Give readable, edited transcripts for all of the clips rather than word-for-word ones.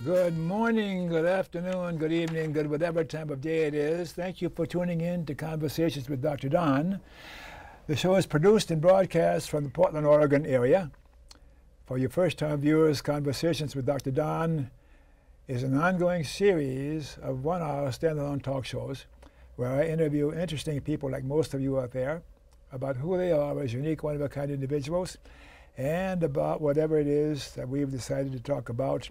Good morning, good afternoon, good evening, good whatever time of day it is. Thank you for tuning in to Conversations with Dr. Don. The show is produced and broadcast from the Portland, Oregon area. For your first-time viewers, Conversations with Dr. Don is an ongoing series of one-hour standalone talk shows where I interview interesting people like most of you out there about who they are as unique, one-of-a-kind individuals and about whatever it is that we've decided to talk about.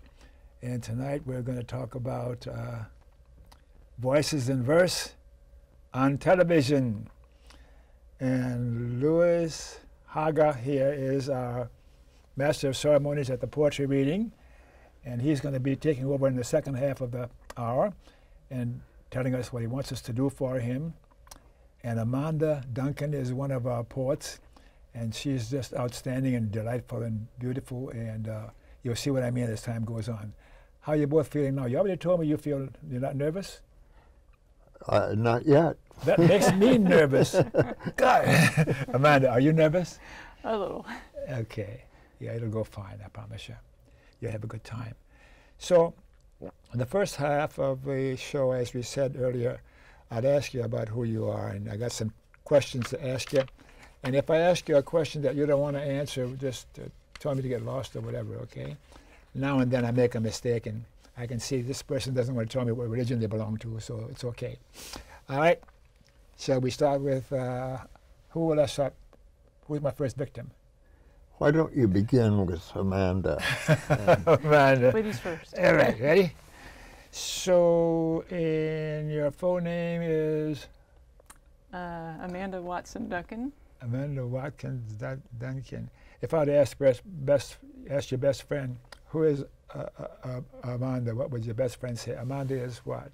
And tonight we're going to talk about voices in verse on television. And Louis Haga here is our Master of Ceremonies at the poetry reading. And he's going to be taking over in the second half of the hour and telling us what he wants us to do for him. And Amanda Duncan is one of our poets. And she's just outstanding and delightful and beautiful. And you'll see what I mean as time goes on. How are you both feeling now? You already told me you feel you're not nervous? Not yet. That makes me nervous. God. Amanda, are you nervous? A little. Okay. Yeah, it'll go fine, I promise you. You'll have a good time. So, in the first half of the show, as we said earlier, I'd ask you about who you are, and I got some questions to ask you. And if I ask you a question that you don't want to answer, just tell me to get lost or whatever, okay? Now and then I make a mistake, and I can see this person doesn't want to tell me what religion they belong to, so it's okay. All right. Shall we start with who will I start? Who's my first victim? Why don't you begin with Amanda? Amanda. Ladies first. All right, ready? So, and your full name is? Amanda Watson Duncan. Amanda Watkins Duncan. If I were to ask your best friend, who is Amanda, what would your best friend say? Amanda is what?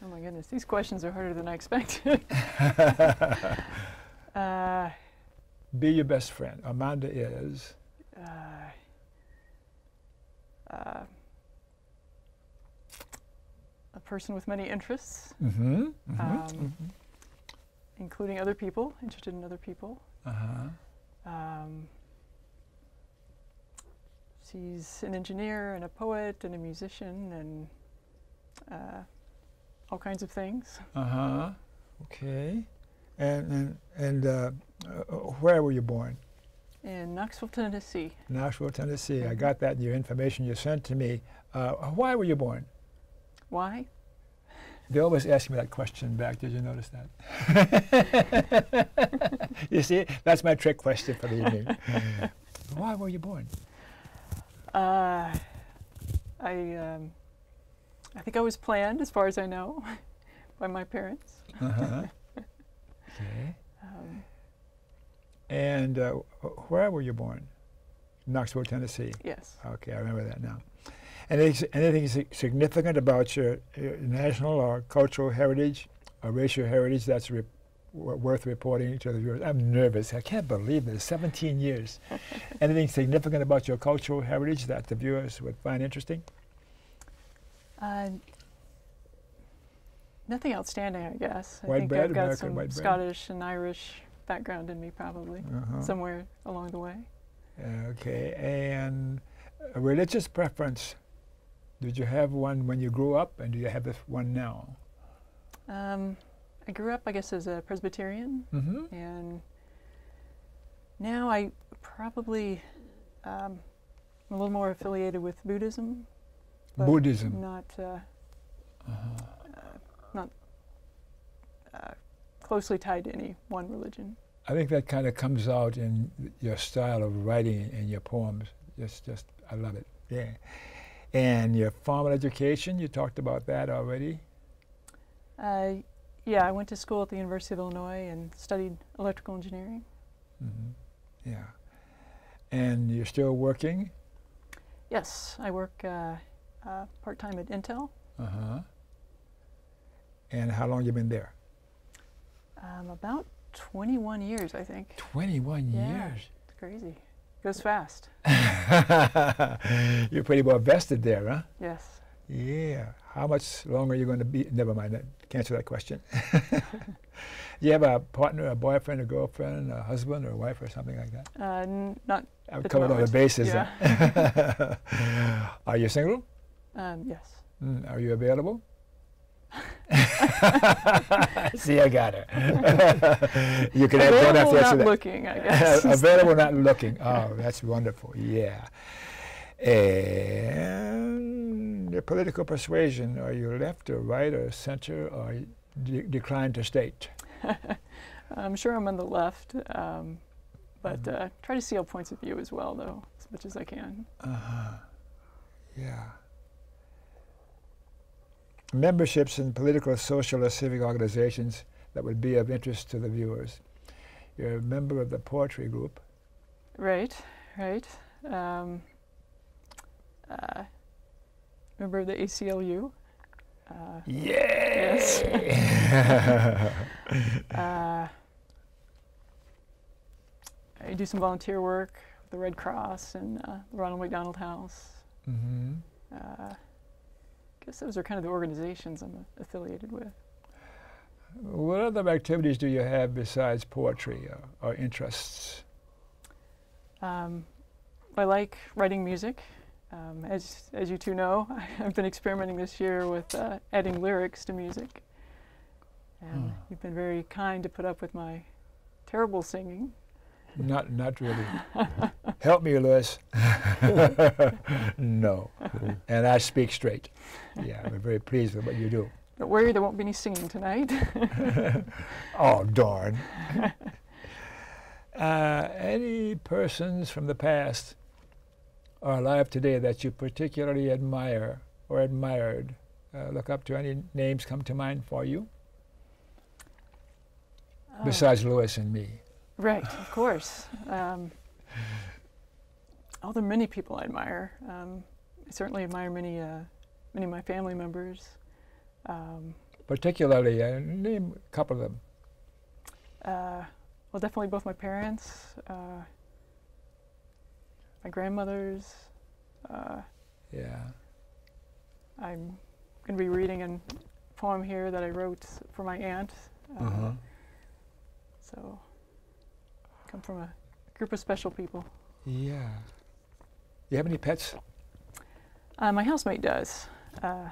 Oh my goodness, these questions are harder than I expected. Be your best friend. Amanda is? A person with many interests, including other people, interested in other people. She's an engineer and a poet and a musician and all kinds of things. Okay. And where were you born? In Knoxville, Tennessee. Knoxville, Tennessee. I got that in your information you sent to me. Why were you born? Why? They always ask me that question back. Did you notice that? You see, that's my trick question for the evening. Why were you born? I think I was planned, as far as I know, by my parents. Okay. And where were you born? Knoxville, Tennessee. Yes. Okay, I remember that now. And anything significant about your national or cultural heritage or racial heritage that's worth reporting to the viewers? I'm nervous. I can't believe this. 17 years. Anything significant about your cultural heritage that the viewers would find interesting? Nothing outstanding, I guess. I White think bread, I've got American some white bread. Scottish and Irish background in me, probably, somewhere along the way. Okay. And a religious preference. Did you have one when you grew up, and do you have this one now? I grew up, I guess, as a Presbyterian, and now I probably am a little more affiliated with Buddhism. Buddhism. Not closely tied to any one religion. I think that kind of comes out in your style of writing in your poems. Just, I love it. Yeah. And your formal education, you talked about that already? Yeah, I went to school at the University of Illinois and studied electrical engineering. Yeah. And you're still working? Yes, I work part-time at Intel. And how long you been there? About 21 years, I think. 21 Yeah, years? it's crazy. Goes fast. You're pretty well vested there, huh? Yes. Yeah. How much longer are you going to be? Never mind. Can't answer that question. You have a partner, a boyfriend, a girlfriend, a husband, or a wife, or something like that? Not. I've covered all the bases. Yeah. Are you single? Yes. Are you available? See, I got her. You can don't have to answer not that. looking, I guess. Available, not looking. Oh, that's wonderful. Yeah. And your political persuasion, are you left or right or center or decline to state? I'm sure I'm on the left, but try to see all points of view as well, though, as much as I can. Yeah. Memberships in political, social, or civic organizations that would be of interest to the viewers. You're a member of the poetry group. Right. Member of the ACLU. Yes. I do some volunteer work with the Red Cross and the Ronald McDonald House. I guess those are kind of the organizations I'm affiliated with. What other activities do you have besides poetry or interests? I like writing music. As you two know, I've been experimenting this year with adding lyrics to music. And you've been very kind to put up with my terrible singing. Not really. Help me, Louis. No. And I speak straight. Yeah, I'm very pleased with what you do. Don't worry, there won't be any singing tonight. Oh, darn. Any persons from the past or alive today that you particularly admire or admired? Look up to. Any names come to mind for you? Besides Louis and me. Right, of course. There are many people I admire. I certainly admire many of my family members. Particularly, name a couple of them. Well, definitely both my parents, my grandmothers. Yeah. I'm going to be reading a poem here that I wrote for my aunt. So, come from a group of special people. Yeah. You have any pets? My housemate does. Yeah,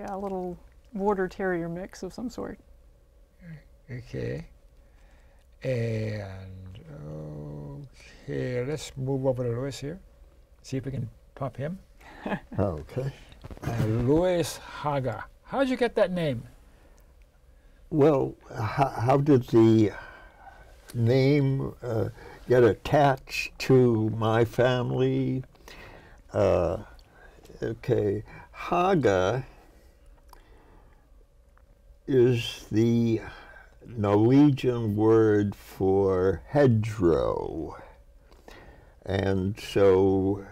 a little Border Terrier mix of some sort. Okay. And, okay, let's move over to Louis here. See if we can pump him. Okay. Louis Haga. How'd you get that name? Well, how did the name get attached to my family? Okay, Haga is the Norwegian word for hedgerow. And so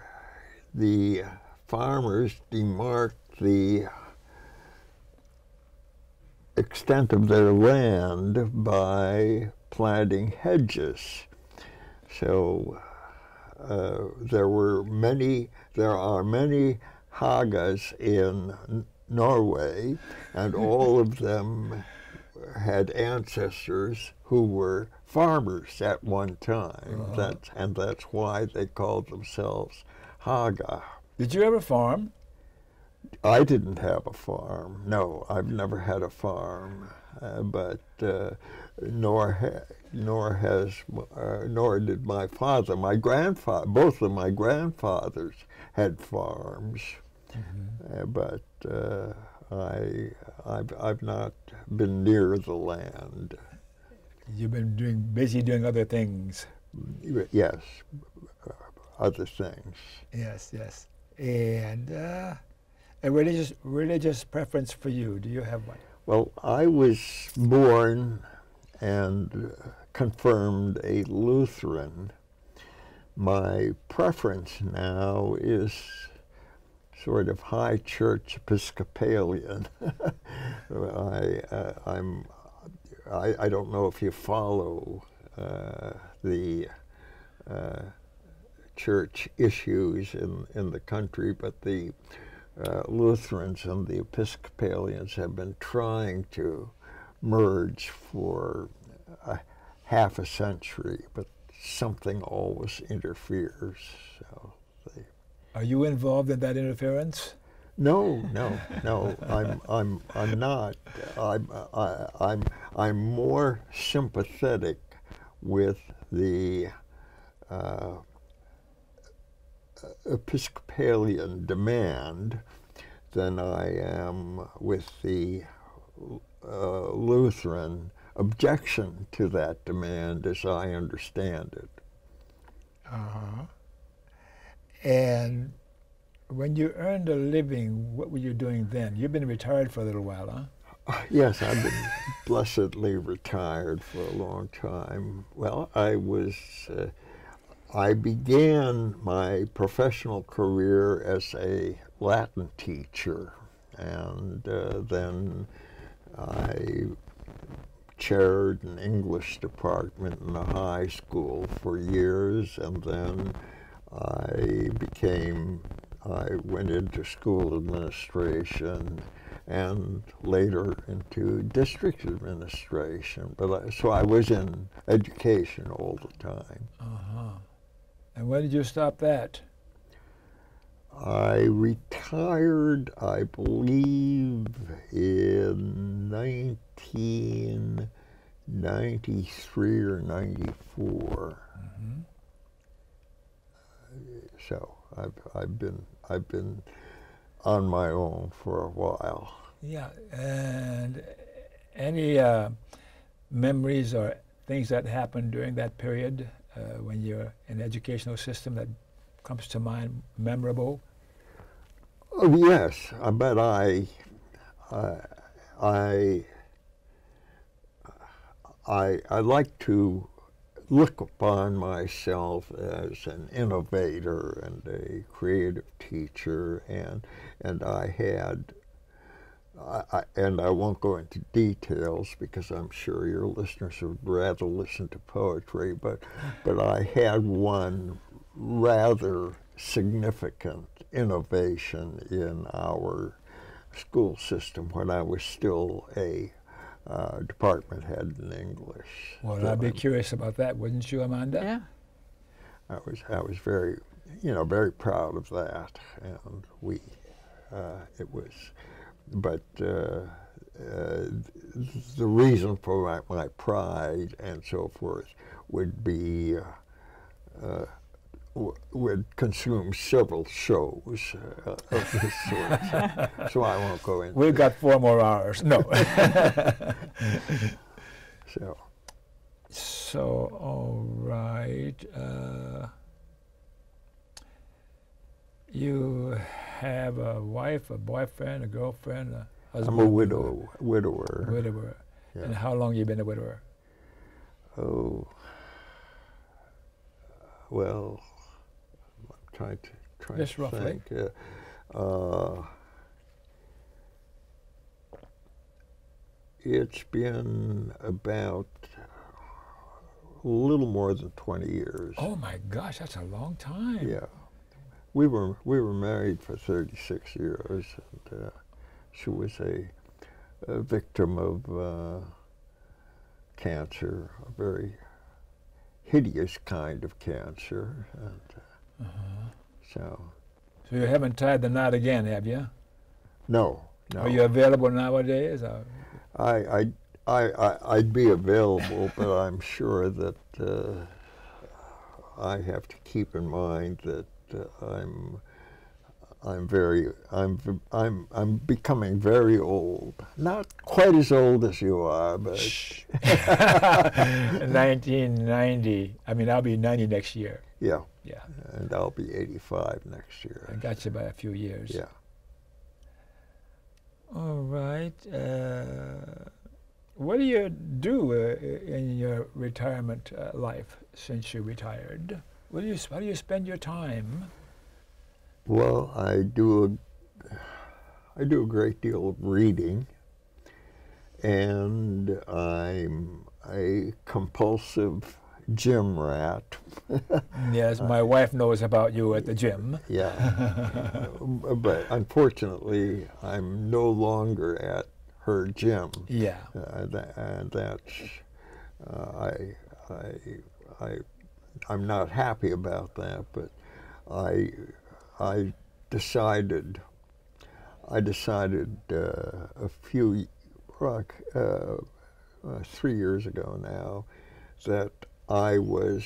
the farmers demarked the extent of their land by planting hedges. So there are many Hagas in Norway, and all of them had ancestors who were farmers at one time. That's why they called themselves Haga. Did you ever farm? I didn't have a farm. No, I've never had a farm, but nor did my father. My grandfather, both of my grandfathers had farms, but I've not been near the land. You've been busy doing other things. Yes, other things. Yes. And a religious preference for you, do you have one? Well, I was born and confirmed a Lutheran. My preference now is sort of high church Episcopalian. I don't know if you follow the church issues in the country, but the Lutherans and the Episcopalians have been trying to merge for half a century, but something always interferes. So are you involved in that interference? No, no, no. I'm not. I'm more sympathetic with the Episcopalian demand than I am with the Lutheran objection to that demand, as I understand it. Uh-huh. And when you earned a living, what were you doing then? You've been retired for a little while, huh? Yes, I've been blessedly retired for a long time. Well, I began my professional career as a Latin teacher, and then I chaired an English department in a high school for years, and then I went into school administration and later into district administration. So I was in education all the time. Uh-huh. And when did you stop that? I retired, I believe, in 1993 or 94. Mm-hmm. So I've been on my own for a while. Yeah, and any memories or things that happened during that period when you're in the educational system that comes to mind, memorable? Oh yes, but I like to look upon myself as an innovator and a creative teacher, and I won't go into details because I'm sure your listeners would rather listen to poetry, but I had one rather significant innovation in our school system when I was still a department head in English. Well, So I'd be curious about that, wouldn't you, Amanda? Yeah. I was very, very proud of that, and the reason for my pride and so forth would be would consume several shows of this sort, so I won't go into. We've got 4 more hours. No. So, all right. You have a wife, a boyfriend, a girlfriend, a husband? I'm a widower. Widower. Yeah. And how long you been a widower? Oh, well, I'm trying Just to roughly. think. It's been about a little more than 20 years. Oh my gosh, that's a long time. Yeah, we were married for 36 years, and she was a victim of cancer, a very hideous kind of cancer, and so you haven't tied the knot again, have you? no. Are you available nowadays? I'd be available, but I'm sure that I have to keep in mind that I'm becoming very old. Not quite as old as you are, but 1990. I mean, I'll be 90 next year. yeah. Yeah. And I'll be 85 next year. I got you by a few years. Yeah. All right. What do you do in your retirement life since you retired? How do you spend your time? Well, I do a great deal of reading, and I'm a compulsive gym rat. Yes, my wife knows about you at the gym. Yeah. But unfortunately, I'm no longer at her gym. Yeah. And that's I'm not happy about that, but I decided I decided a few, 3 years ago now, that I was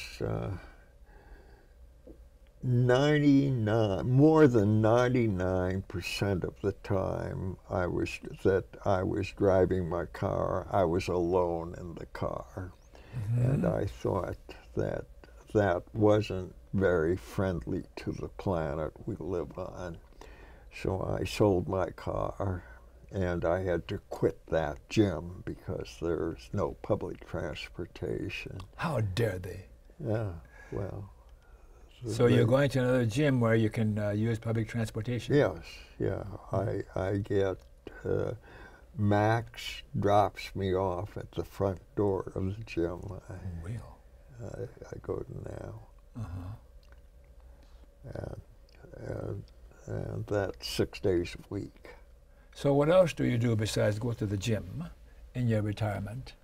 more than 99% of the time I was driving my car, I was alone in the car. Mm-hmm. And I thought that that wasn't very friendly to the planet we live on. So I sold my car, and I had to quit that gym because there's no public transportation. How dare they? Yeah, well. So you're going to another gym where you can use public transportation? Yes, yeah. I get, Max drops me off at the front door of the gym. I go to now. Uh-huh. And that's 6 days a week. So what else do you do besides go to the gym in your retirement?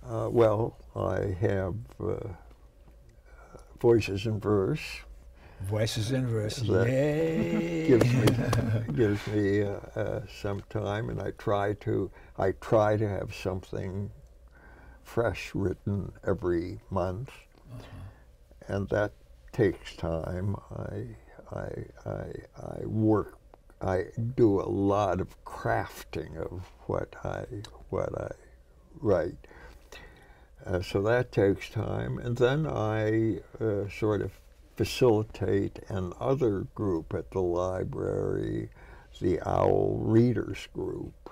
Well, I have Voices in Verse. Voices in Verse, yay! gives me some time, and I try to have something fresh written every month, and that takes time. I do a lot of crafting of what I write. So that takes time, and then I sort of facilitate another group at the library, the Owl Readers Group.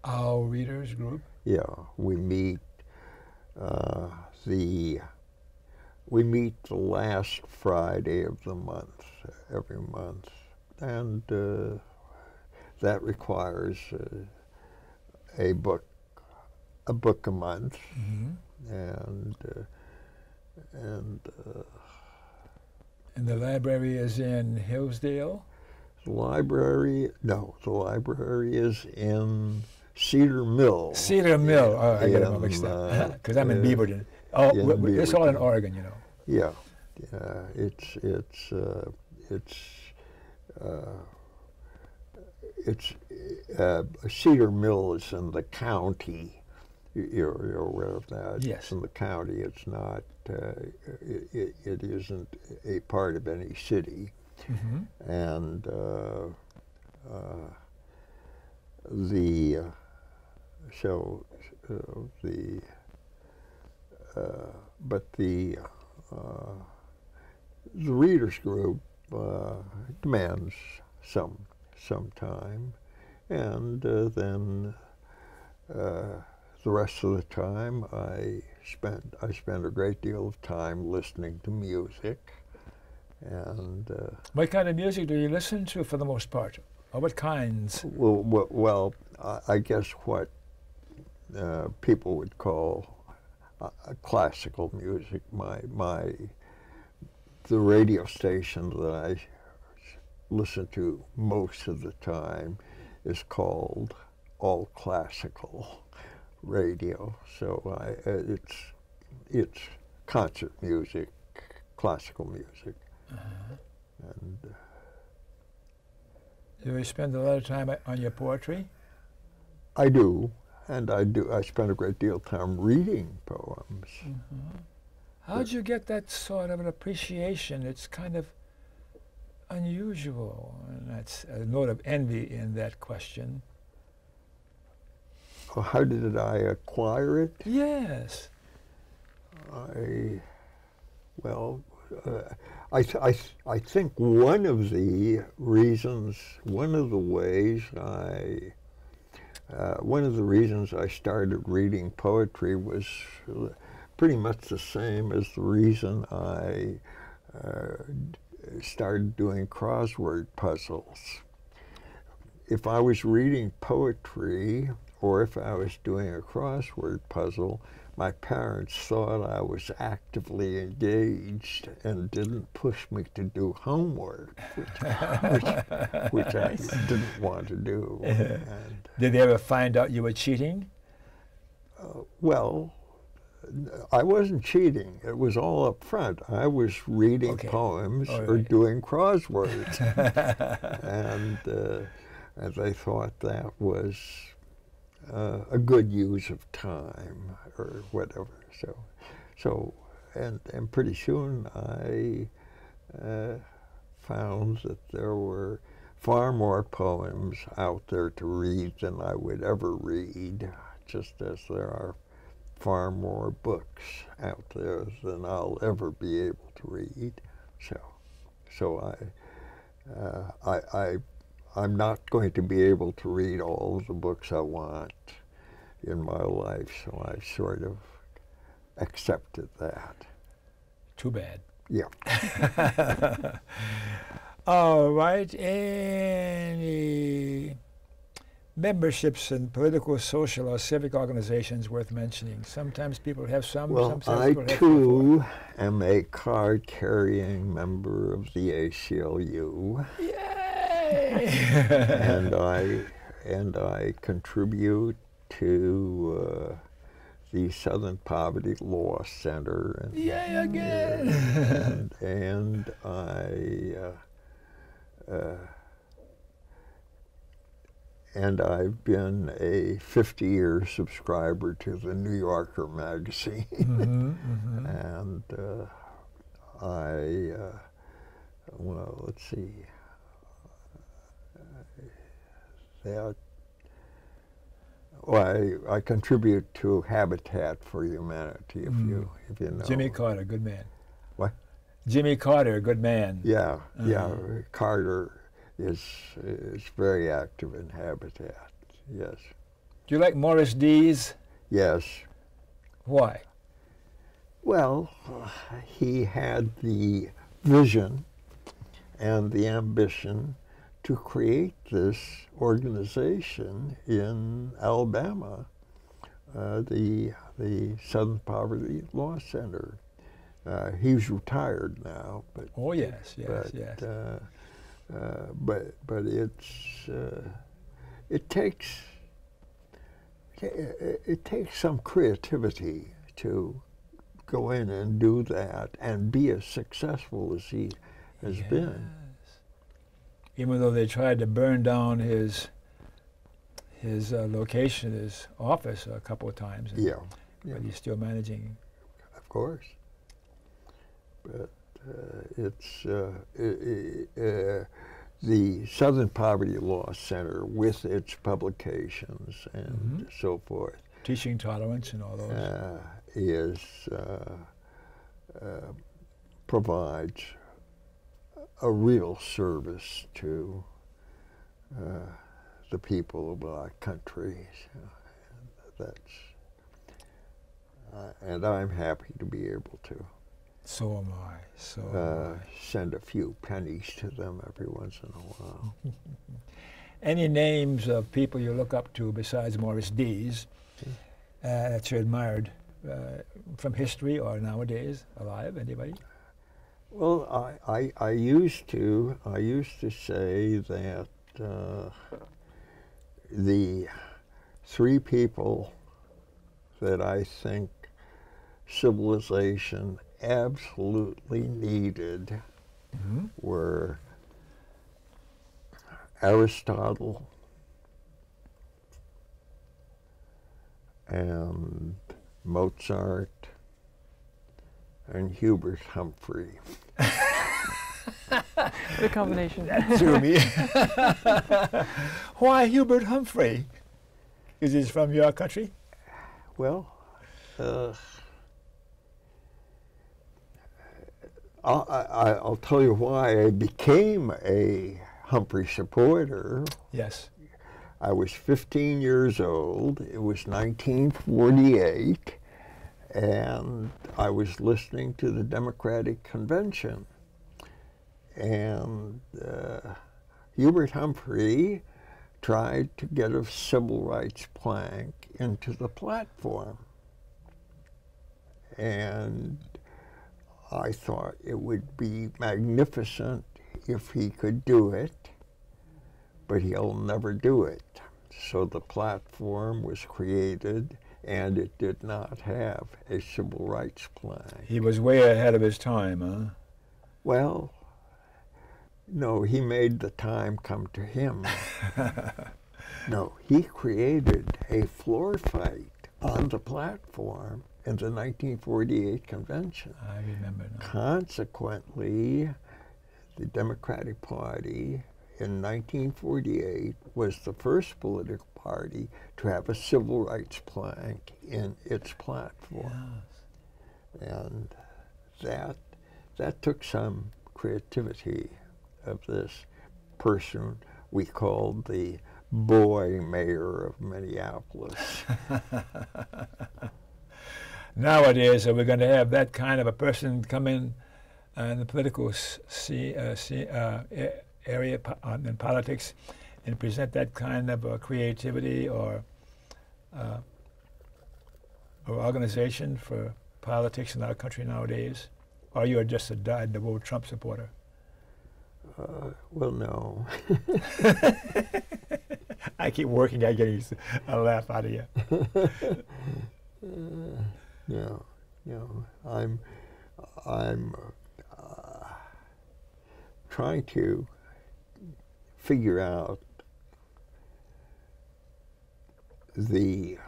Owl Readers Group? Yeah, we meet the last Friday of the month, every month, and that requires a book a month. Mm-hmm. And the library is in Hillsdale? The library is in Cedar Mill. Cedar Mill. Oh, I get it mixed up because I'm in Beaverton. Oh, it's all in Oregon, you know. Yeah, Cedar Mill is in the county. You're aware of that? Yes. It's in the county. It's not. It isn't a part of any city. Mm-hmm. And the readers group demands some time, and then the rest of the time I spend a great deal of time listening to music. And what kind of music do you listen to for the most part, or what kinds? Well, I guess what people would call classical music. The radio station that I listen to most of the time is called All Classical Radio. So it's concert music, classical music. And do you spend a lot of time on your poetry? I do, and I spend a great deal of time reading poems. Mm-hmm. How'd you get that sort of an appreciation? It's kind of unusual, and that's a note of envy in that question. Well, how did I acquire it? Yes. I think one of the reasons I started reading poetry was pretty much the same as the reason I started doing crossword puzzles. If I was reading poetry, or if I was doing a crossword puzzle, my parents thought I was actively engaged and didn't push me to do homework, which I didn't want to do. Did they ever find out you were cheating? I wasn't cheating. It was all up front. I was reading poems or doing crosswords. and they thought that was a good use of time or whatever. And pretty soon I found that there were far more poems out there to read than I would ever read, just as there are far more books out there than I'll ever be able to read. So I'm not going to be able to read all of the books I want in my life, so I sort of accepted that. Too bad. Yeah. All right. Any memberships in political, social, or civic organizations worth mentioning? Sometimes people have some. Well, sometimes I people have too am a card-carrying member of the ACLU. Yay! and I contribute to the Southern Poverty Law Center. Yay again! And I've been a 50-year subscriber to the New Yorker magazine. And well, let's see. I contribute to Habitat for Humanity, if you know. Jimmy Carter, good man. What? Jimmy Carter, good man. Yeah, Carter is very active in Habitat, yes. Do you like Morris Dees? Yes. Why? Well, he had the vision and the ambition to create this organization in Alabama, the Southern Poverty Law Center. He's retired now, but yes. But it takes some creativity to go in and do that and be as successful as he has been. Even though they tried to burn down his location, his office, a couple of times. But he's still managing. Of course. But it's the Southern Poverty Law Center, with its publications and so forth. Teaching tolerance and all those. Provides a real service to the people of our country. And I'm happy to be able to. So am I. Send a few pennies to them every once in a while. Any names of people you look up to besides Morris Dees that you admired from history or nowadays alive? Anybody? Well, I used to say that the three people that I think civilization absolutely needed were Aristotle and Mozart and Hubert Humphrey. The combination. That threw me. Why Hubert Humphrey? Is he from your country? Well, I'll tell you why I became a Humphrey supporter. Yes. I was 15 years old. It was 1948, and I was listening to the Democratic Convention. And Hubert Humphrey tried to get a civil rights plank into the platform. And I thought it would be magnificent if he could do it, but he'll never do it. So the platform was created and it did not have a civil rights plan. He was way ahead of his time, huh? Well, no, he made the time come to him. No, he created a floor fight on the platform in the 1948 convention. I remember now. Consequently, the Democratic Party in 1948 was the first political party to have a civil rights plank in its platform. Yes. And that took some creativity of this person we called the boy mayor of Minneapolis. Nowadays, we're going to have that kind of a person come in the political area in politics and present that kind of creativity or organization for politics in our country nowadays? Or you're just a dyed-in-the-wool Trump supporter? Well, no. I keep working at getting a laugh out of you. No. I'm trying to figure out the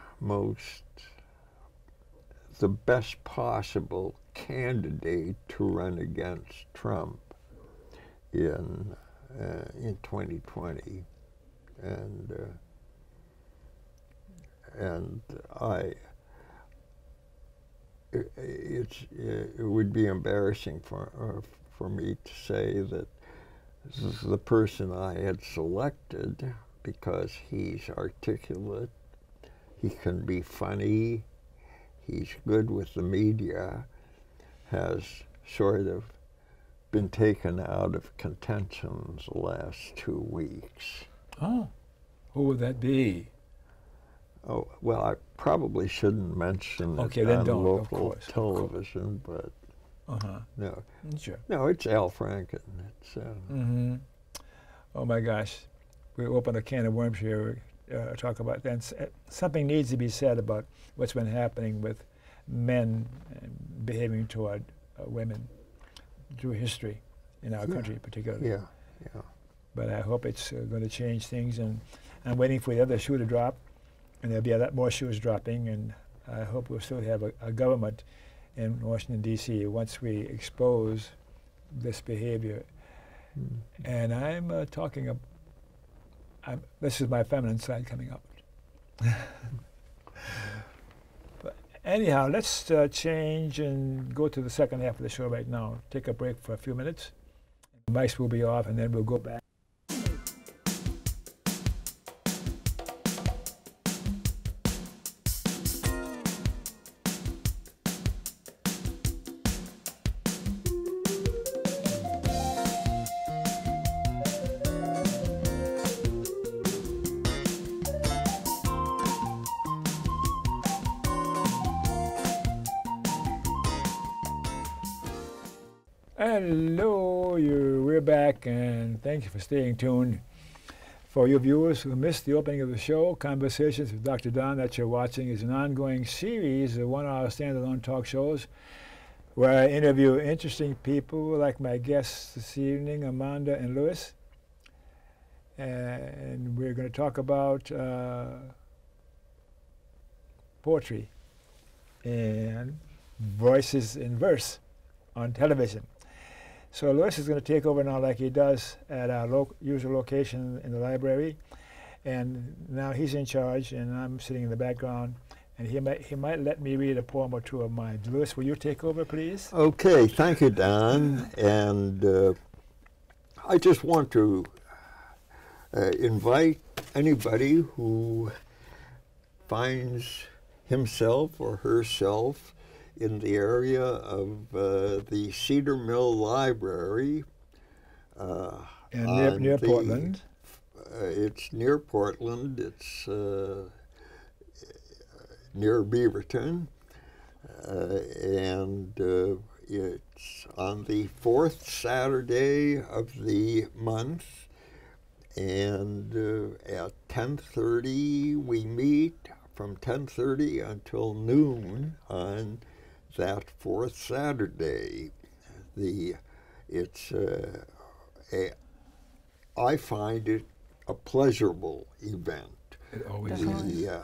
best possible candidate to run against Trump in 2020, and it would be embarrassing for me to say that this is the person I had selected because he's articulate, he can be funny, he's good with the media, has sort of been taken out of contention the last 2 weeks. Oh, who would that be? Oh, well, I probably shouldn't mention Okay, it then on don't, local of course. television, but no. Sure. No, it's Al Franken. It's, Oh my gosh, we open a can of worms here. Talk about that. Something needs to be said about what's been happening with men behaving toward women through history in our country, particularly. Yeah. But I hope it's going to change things, and I'm waiting for the other shoe to drop, and there'll be a lot more shoes dropping, and I hope we'll still have a government in Washington, D.C. once we expose this behavior. And I'm this is my feminine side coming up. But anyhow, let's change and go to the second half of the show right now. Take a break for a few minutes. The mics will be off, and then we'll go back. Hello, we're back, and thank you for staying tuned. For you viewers who missed the opening of the show, Conversations with Dr. Don that you're watching is an ongoing series of one-hour standalone talk shows where I interview interesting people like my guests this evening, Amanda and Louis. And we're going to talk about poetry and voices in verse on television. So Louis is going to take over now like he does at our usual location in the library. And now he's in charge, and I'm sitting in the background. And he might let me read a poem or two of mine. Louis, will you take over, please? Okay, thank you, Don. And I just want to invite anybody who finds himself or herself in the area of the Cedar Mill Library. And near Portland. It's near Portland. It's near Beaverton. And it's on the fourth Saturday of the month. And at 10:30 we meet from 10:30 until noon on that fourth Saturday. I find it a pleasurable event. It always Definitely. is.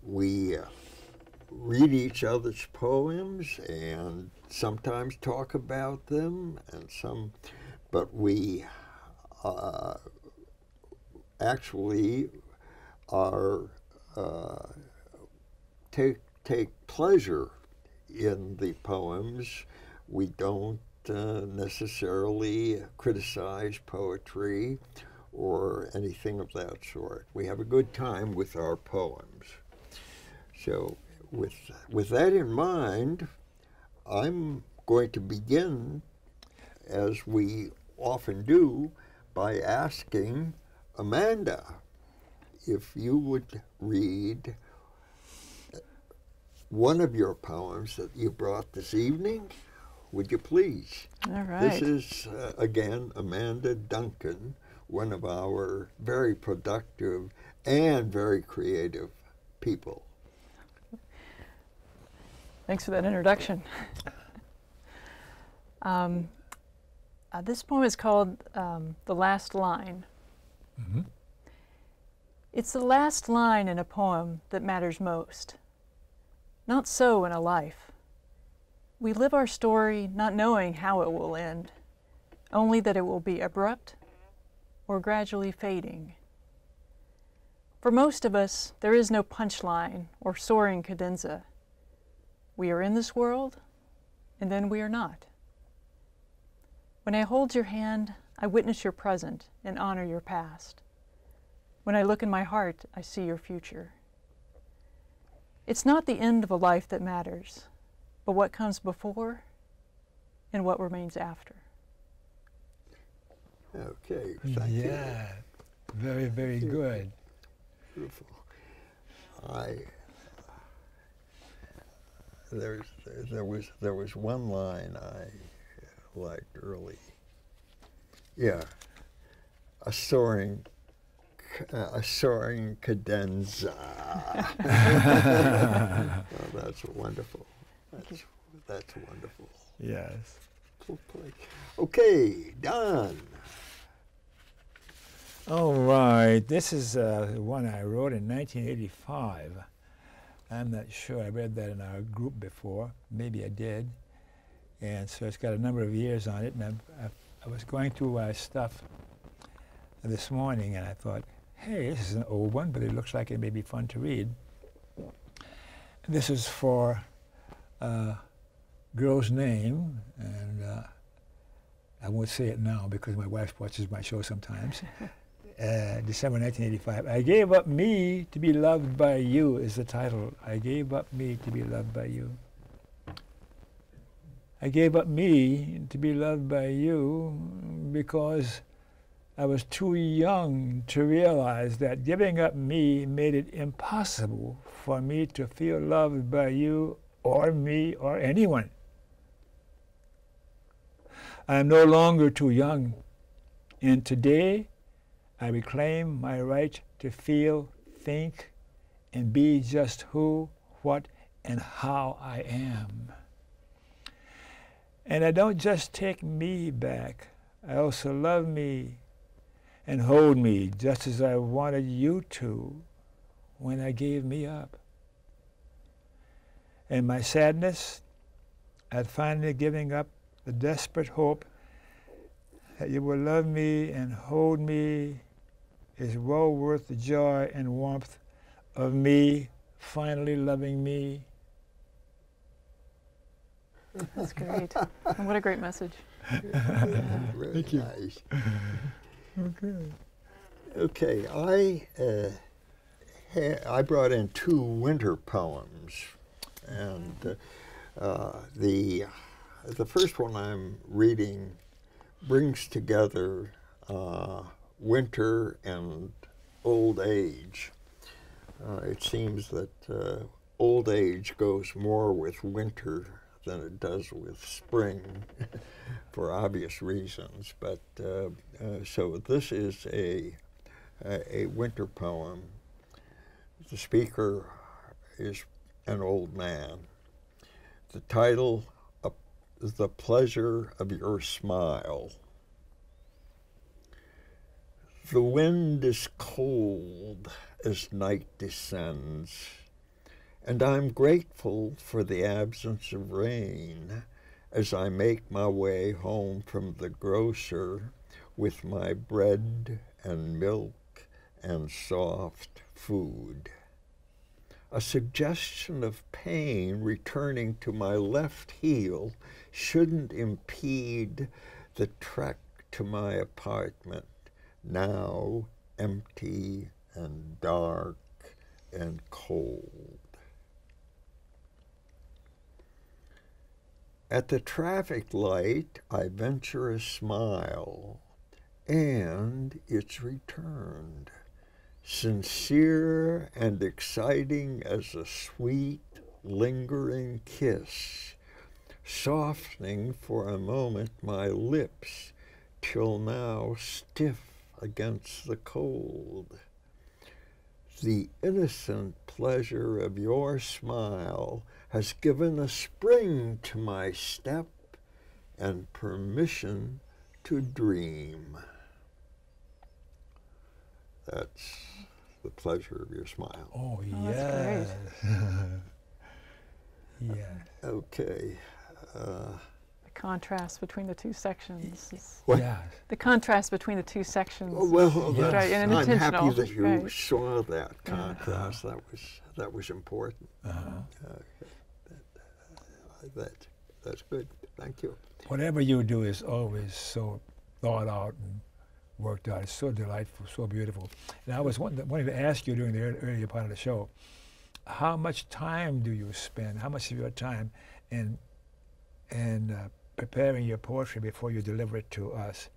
We read each other's poems and sometimes talk about them, but we actually are take pleasure in the poems. We don't necessarily criticize poetry or anything of that sort. We have a good time with our poems. So with that in mind, I'm going to begin, as we often do, by asking Amanda if you would read one of your poems that you brought this evening. Would you please? All right. This is, again, Amanda Duncan, one of our very productive and very creative people. Thanks for that introduction. This poem is called The Last Line. Mm-hmm. It's the last line in a poem that matters most. Not so in a life. We live our story not knowing how it will end, only that it will be abrupt or gradually fading. For most of us, there is no punchline or soaring cadenza. We are in this world, and then we are not. When I hold your hand, I witness your present and honor your past. When I look in my heart, I see your future. It's not the end of a life that matters, but what comes before and what remains after. Okay, thank you. Yeah, very, very good. Beautiful. There was one line I liked early. Yeah, a soaring cadenza. Oh, that's wonderful. That's wonderful. Yes. Okay, Don. All right. This is one I wrote in 1985. I'm not sure. I read that in our group before. Maybe I did. And so it's got a number of years on it. And I was going through stuff this morning, and I thought, hey, this is an old one, but it looks like it may be fun to read. This is for a girl's name, and I won't say it now because my wife watches my show sometimes. December 1985. I gave up me to be loved by you is the title. I gave up me to be loved by you. I gave up me to be loved by you because I was too young to realize that giving up me made it impossible for me to feel loved by you or me or anyone. I am no longer too young, and today I reclaim my right to feel, think, and be just who, what, and how I am. And I don't just take me back, I also love me and hold me just as I wanted you to when I gave me up. And my sadness at finally giving up the desperate hope that you will love me and hold me is well worth the joy and warmth of me finally loving me. That's great. And what a great message. Very Thank you. nice. Okay. Okay, I brought in two winter poems, and the first one I'm reading brings together winter and old age. It seems that old age goes more with winter than it does with spring for obvious reasons. But so this is a winter poem The speaker is an old man. The title is The Pleasure of Your Smile. The wind is cold as night descends, and I'm grateful for the absence of rain as I make my way home from the grocer with my bread and milk and soft food. A suggestion of pain returning to my left heel shouldn't impede the trek to my apartment, now empty and dark and cold. At the traffic light, I venture a smile, and it's returned, sincere and exciting as a sweet, lingering kiss, softening for a moment my lips, till now stiff against the cold. The innocent pleasure of your smile has given a spring to my step and permission to dream. That's the pleasure of your smile. Oh, Oh, yes. that's Yes. Okay. The contrast between the two sections. What? Yes. The contrast between the two sections. Oh, well, Yes. Right, and I'm happy intentional, that you right. saw that contrast. That was important. That's good. Thank you. Whatever you do is always so thought out and worked out. It's so delightful, so beautiful. And I was wanting to ask you during the earlier part of the show, how much time do you spend, how much of your time in preparing your poetry before you deliver it to us?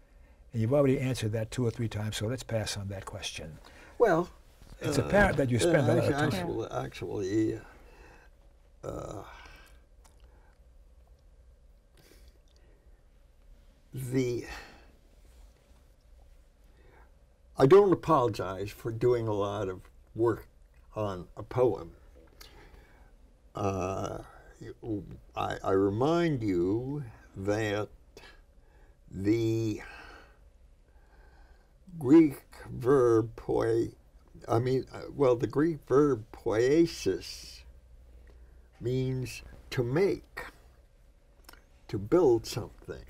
And you've already answered that 2 or 3 times, so let's pass on that question. Well, It's apparent that you spend a lot of time. Actually, I don't apologize for doing a lot of work on a poem. I remind you that the Greek verb the Greek verb poiesis means to make, to build something.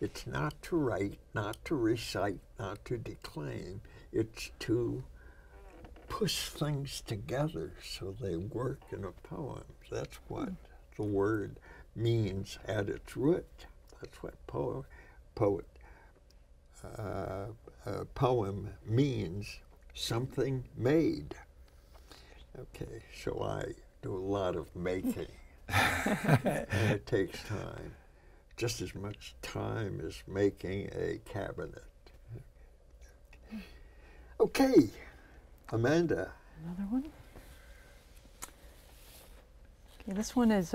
It's not to write, not to recite, not to declaim. It's to push things together so they work in a poem. That's what the word means at its root. That's what poem means, something made. Okay, so I do a lot of making, and it takes time. Just as much time as making a cabinet. Okay, Amanda. Another one. Okay, this one is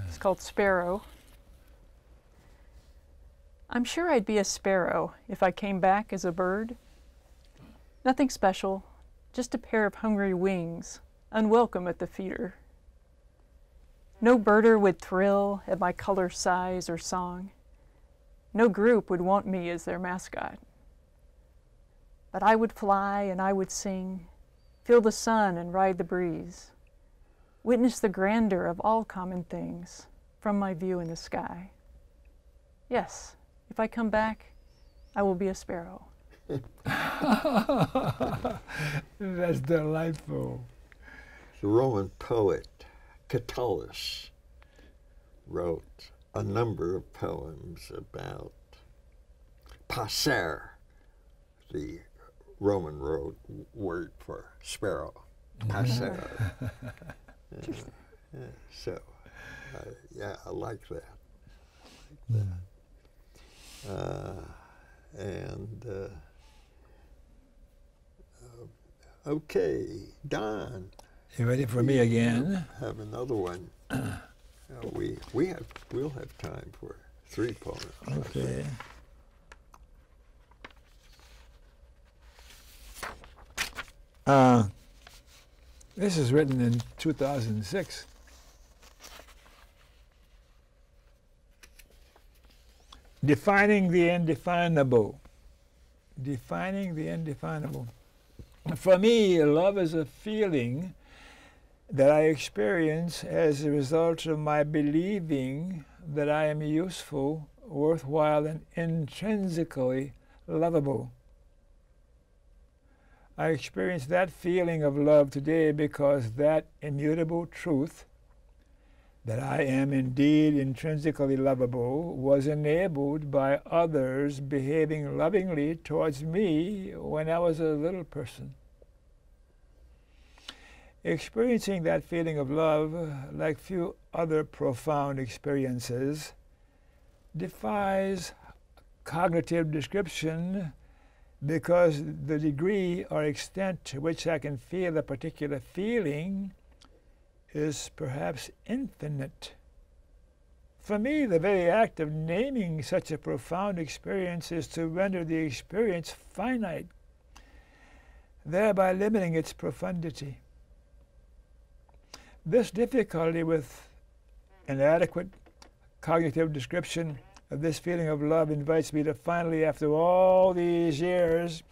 it's called Sparrow. I'm sure I'd be a sparrow if I came back as a bird. Nothing special, just a pair of hungry wings, unwelcome at the feeder. No birder would thrill at my color, size, or song. No group would want me as their mascot. But I would fly and I would sing, feel the sun and ride the breeze, witness the grandeur of all common things from my view in the sky. Yes, if I come back, I will be a sparrow. That's delightful. The Roman poet Catullus wrote a number of poems about passer, the Roman word for sparrow, passer. I like that. Okay, Don. You ready for me again? Have another one. We'll have time for 3 poems. Okay. This is written in 2006. Defining the indefinable. Defining the indefinable. For me, love is a feeling that I experience as a result of my believing that I am useful, worthwhile, and intrinsically lovable. I experience that feeling of love today because that immutable truth, that I am indeed intrinsically lovable, was enabled by others behaving lovingly towards me when I was a little person. Experiencing that feeling of love, like few other profound experiences, defies cognitive description because the degree or extent to which I can feel a particular feeling is perhaps infinite. For me, the very act of naming such a profound experience is to render the experience finite, thereby limiting its profundity. This difficulty with an adequate cognitive description of this feeling of love invites me to finally, after all these years,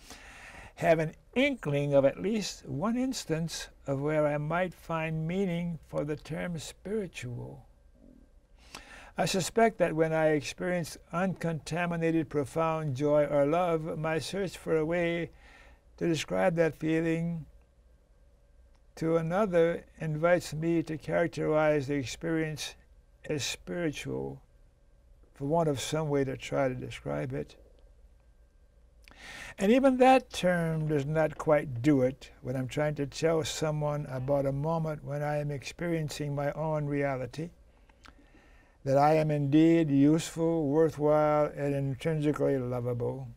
have an inkling of at least one instance of where I might find meaning for the term spiritual. I suspect that when I experience uncontaminated, profound joy or love, my search for a way to describe that feeling to another invites me to characterize the experience as spiritual, for want of some way to try to describe it. And even that term does not quite do it when I'm trying to tell someone about a moment when I am experiencing my own reality, that I am indeed useful, worthwhile, and intrinsically lovable.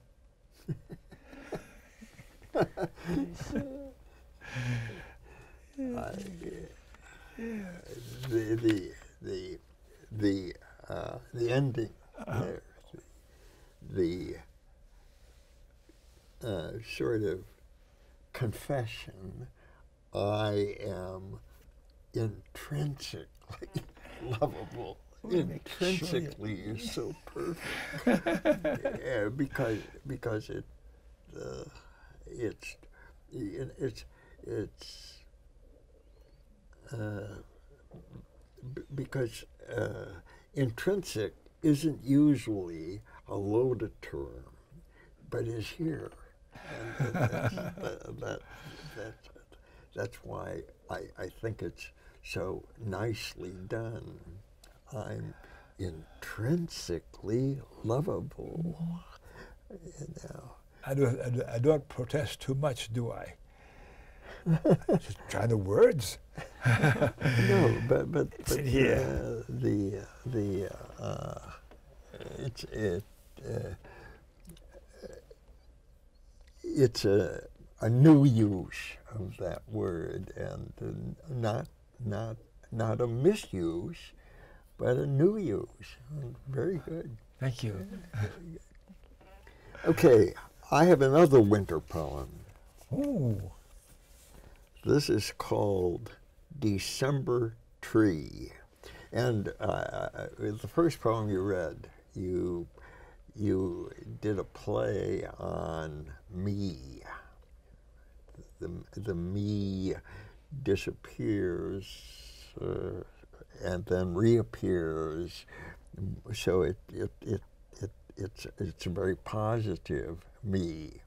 The ending there, the sort of confession, I am intrinsically lovable. Intrinsically is so perfect. Yeah, because because intrinsic isn't usually a loaded term, but is here. And that's why I think it's so nicely done. I'm intrinsically lovable. You know. I don't protest too much, do I? Just try the words. No, but here. It's a new use of that word, and not a misuse, but a new use. Very good. Thank you. Okay, I have another winter poem. Ooh. This is called December Tree. And the first poem you read, you did a play on me. The me disappears and then reappears. So it's a very positive me.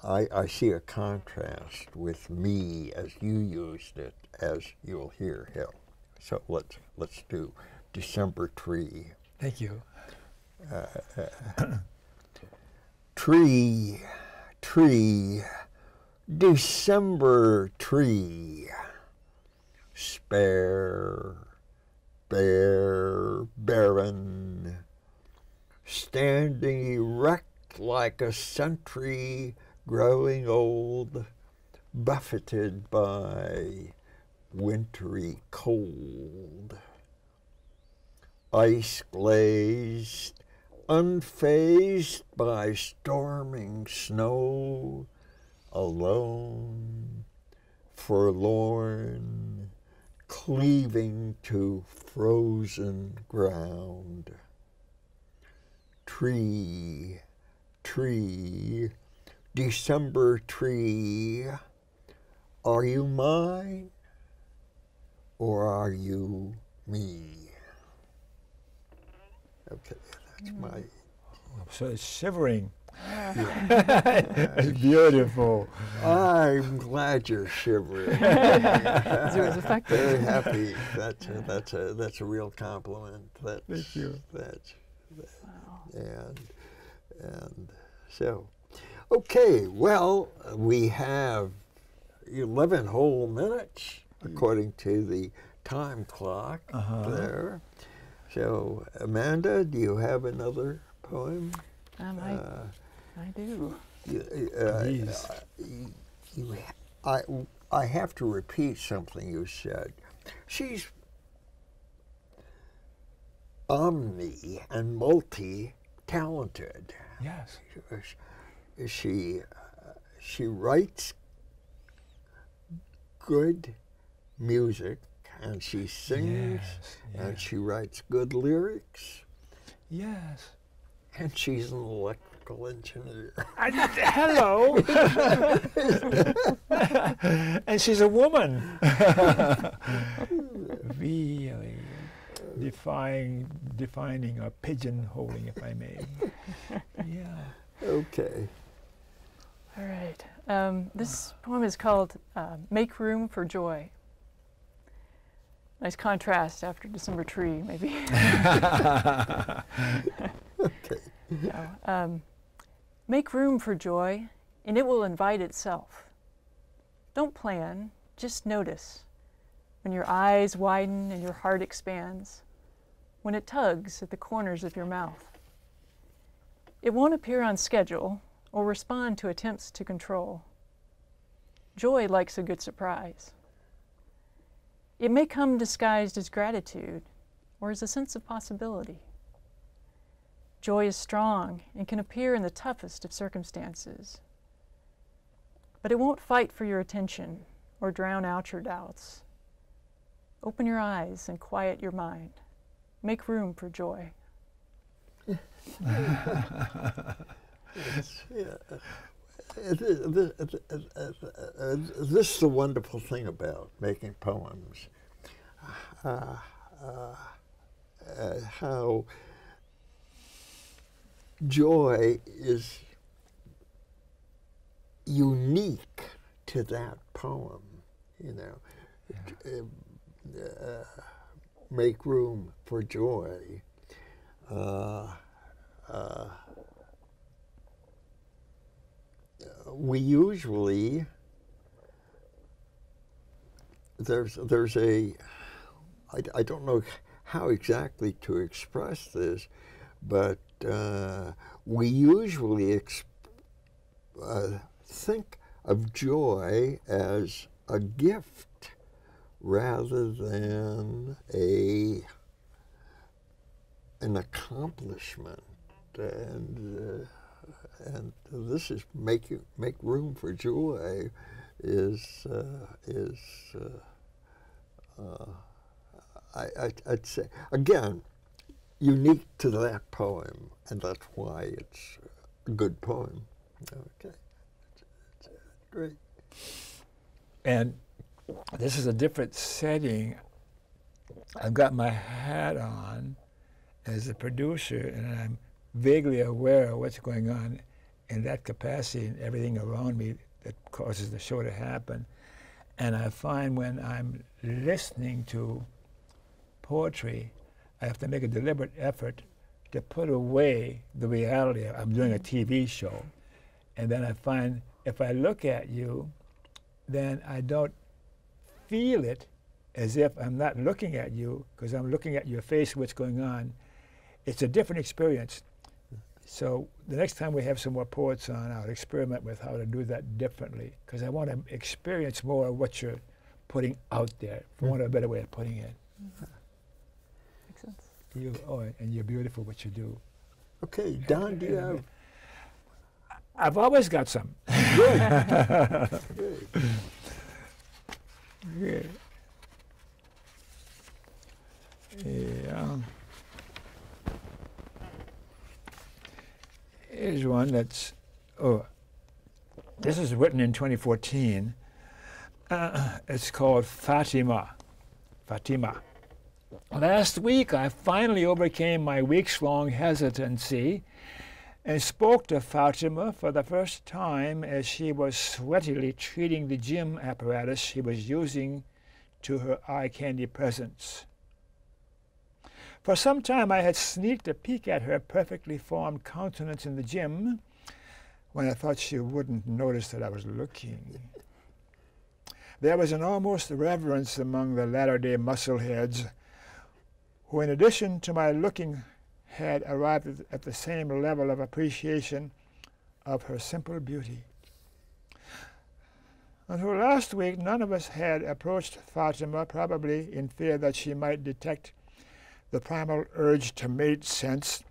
I see a contrast with me as you used it, as you'll hear here. So let's do December Tree. Thank you. Tree, December tree, spare, bare, barren, standing erect like a sentry growing old, buffeted by wintry cold. Ice glazed, unfazed by storming snow, alone, forlorn, cleaving to frozen ground. Tree, tree, December tree, are you mine or are you me? Okay, that's my... So it's shivering. Yeah. It's beautiful. I'm glad you're shivering. It was effective. Very happy. That's a real compliment. Thank you. Wow. And so, okay. Well, we have 11 whole minutes according to the time clock there. So, Amanda, do you have another poem? I do. I have to repeat something you said. She's omni and multi-talented. Yes. She writes good music, and she sings, and she writes good lyrics. Yes. And she's an electrical engineer. Hello. And she's a woman. Really defining or pigeonholing, if I may. Yeah. Okay. All right. This poem is called Make Room for Joy. Nice contrast after December tree, maybe. Okay. So, make room for joy, and it will invite itself. Don't plan, just notice. When your eyes widen and your heart expands, when it tugs at the corners of your mouth. It won't appear on schedule or respond to attempts to control. Joy likes a good surprise. It may come disguised as gratitude or as a sense of possibility. Joy is strong and can appear in the toughest of circumstances. But it won't fight for your attention or drown out your doubts. Open your eyes and quiet your mind. Make room for joy. This is the wonderful thing about making poems. How joy is unique to that poem, you know. Make room for joy. We usually, there's a, I don't know how exactly to express this, but we usually think of joy as a gift rather than an accomplishment, and this is make room for joy I'd say again unique to that poem, and that's why it's a good poem. Okay, it's great. And this is a different setting. I've got my hat on as a producer, and I'm vaguely aware of what's going on in that capacity and everything around me that causes the show to happen. And I find when I'm listening to poetry, I have to make a deliberate effort to put away the reality. I'm doing a TV show. And then I find if I look at you, then I don't feel it as if I'm not looking at you, because I'm looking at your face, what's going on. It's a different experience. So the next time we have some more poets on, I'll experiment with how to do that differently, because I want to experience more of what you're putting out there, for want of a better way of putting it. Makes sense. And you're beautiful what you do. Okay, Don, do you have? I've always got some. Good. Good. Good. Yeah. Here's one that's, this is written in 2014. It's called Fatima. Fatima. Last week, I finally overcame my weeks-long hesitancy and spoke to Fatima for the first time as she was sweatily treating the gym apparatus she was using to her eye candy presence. For some time, I had sneaked a peek at her perfectly formed countenance in the gym when I thought she wouldn't notice that I was looking. There was an almost reverence among the latter-day muscleheads who, in addition to my looking, had arrived at the same level of appreciation of her simple beauty. Until last week, none of us had approached Fatima, probably in fear that she might detect the primal urge to mate sense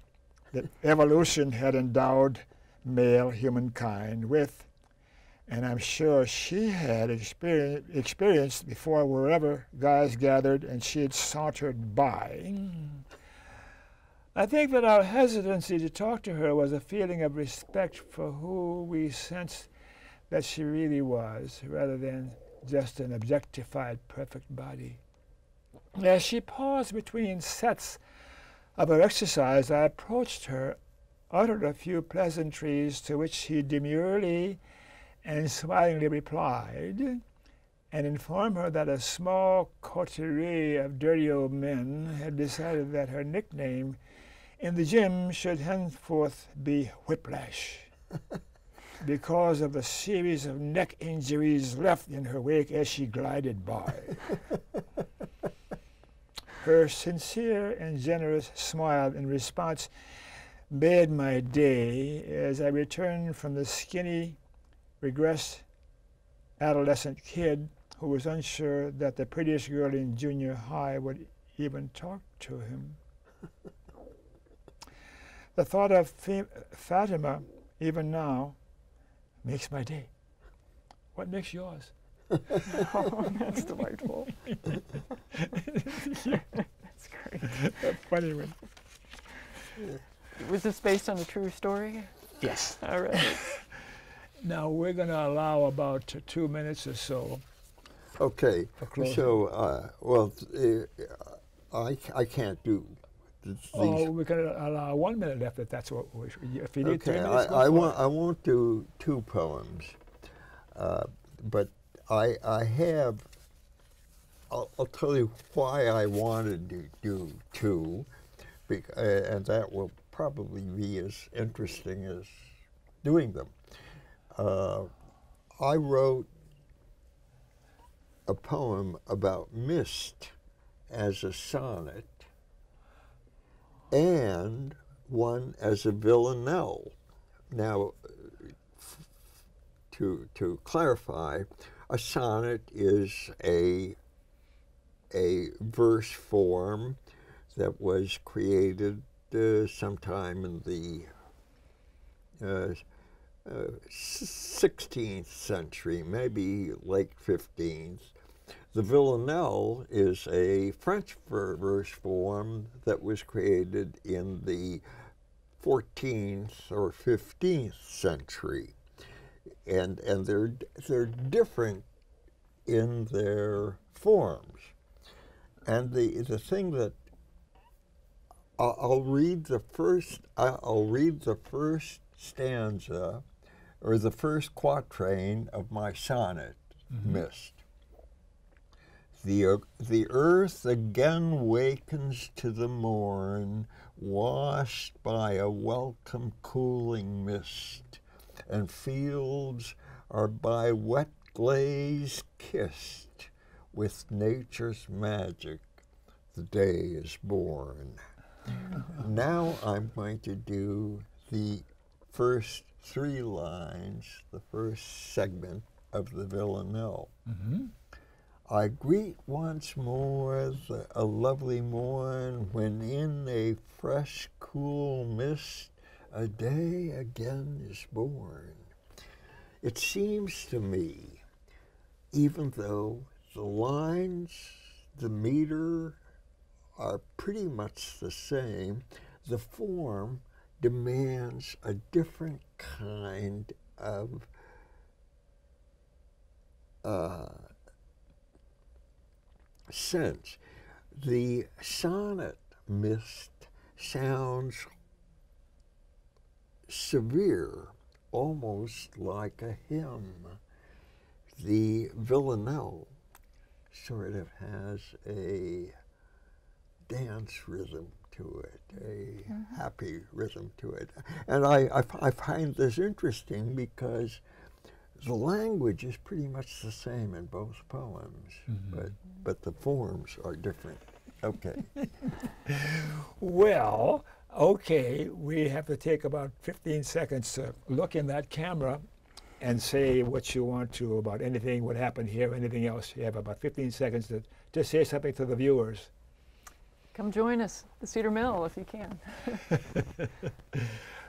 that evolution had endowed male humankind with, and I'm sure she had experienced before wherever guys gathered and she had sauntered by. I think that our hesitancy to talk to her was a feeling of respect for who we sensed that she really was, rather than just an objectified perfect body. As she paused between sets of her exercise, I approached her, uttered a few pleasantries to which she demurely and smilingly replied, and informed her that a small coterie of dirty old men had decided that her nickname in the gym should henceforth be Whiplash, because of the series of neck injuries left in her wake as she glided by. Her sincere and generous smile in response made my day as I returned from the skinny, regressed adolescent kid who was unsure that the prettiest girl in junior high would even talk to him. The thought of Fatima, even now, makes my day. What makes yours? Oh, that's delightful. That's great. A funny one. Was this based on a true story? Yes. All right. Now we're going to allow about 2 minutes or so. Okay. For closing. So, I can't do these. Oh, we can allow 1 minute left if that's what we should. If you need 3 Okay, minutes, I won't do 2 poems, but I have. I'll tell you why I wanted to do 2, and that will probably be as interesting as doing them. I wrote a poem about mist as a sonnet, and one as a villanelle. Now, to clarify, a sonnet is a verse form that was created sometime in the 16th century, maybe late 15th. The villanelle is a French verse form that was created in the 14th or 15th century, and they're different in their forms. And the thing that I'll read the first stanza or the first quatrain of my sonnet, Mist. The earth again wakens to the morn, washed by a welcome cooling mist, and fields are by wet glaze kissed. With nature's magic, the day is born. Now I'm going to do the first 3 lines, the first segment of the villanelle. I greet once more a lovely morn when in a fresh, cool mist a day again is born. It seems to me, even though the lines, the meter are pretty much the same, the form demands a different kind of sense. The sonnet mist sounds severe, almost like a hymn. The villanelle sort of has a dance rhythm to it, a happy rhythm to it. And I find this interesting because the language is pretty much the same in both poems, but the forms are different. Okay. Well, okay, we have to take about 15 seconds to look in that camera and say what you want to about anything, what happened here, anything else. You have about 15 seconds to just say something to the viewers. Come join us, the Cedar Mill, if you can.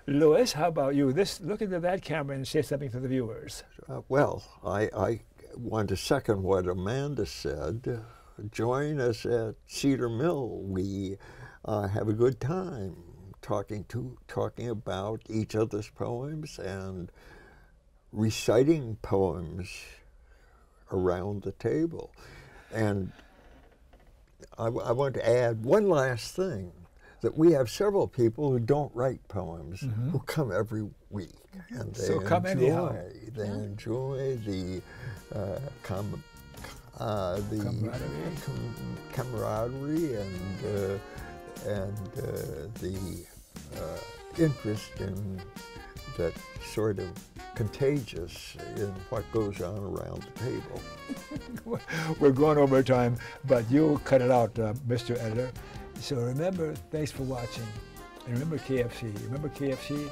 Louis, how about you? Look into that camera and say something to the viewers. Well, I want to second what Amanda said. Join us at Cedar Mill. We have a good time talking about each other's poems and reciting poems around the table. And I want to add one last thing, that we have several people who don't write poems who come every week, and they enjoy the camaraderie and the interest in that sort of contagious in what goes on around the table. We're going over time, but you cut it out, Mr. Editor. So remember, thanks for watching. And remember KFC. Remember KFC?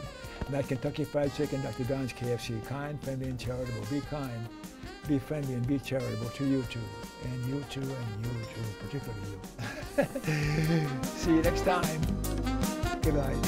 Not Kentucky Fried Chicken, Dr. Don's KFC. Kind, friendly, and charitable. Be kind, be friendly, and be charitable to you too. And you too, and you too, particularly you. See you next time. Good night.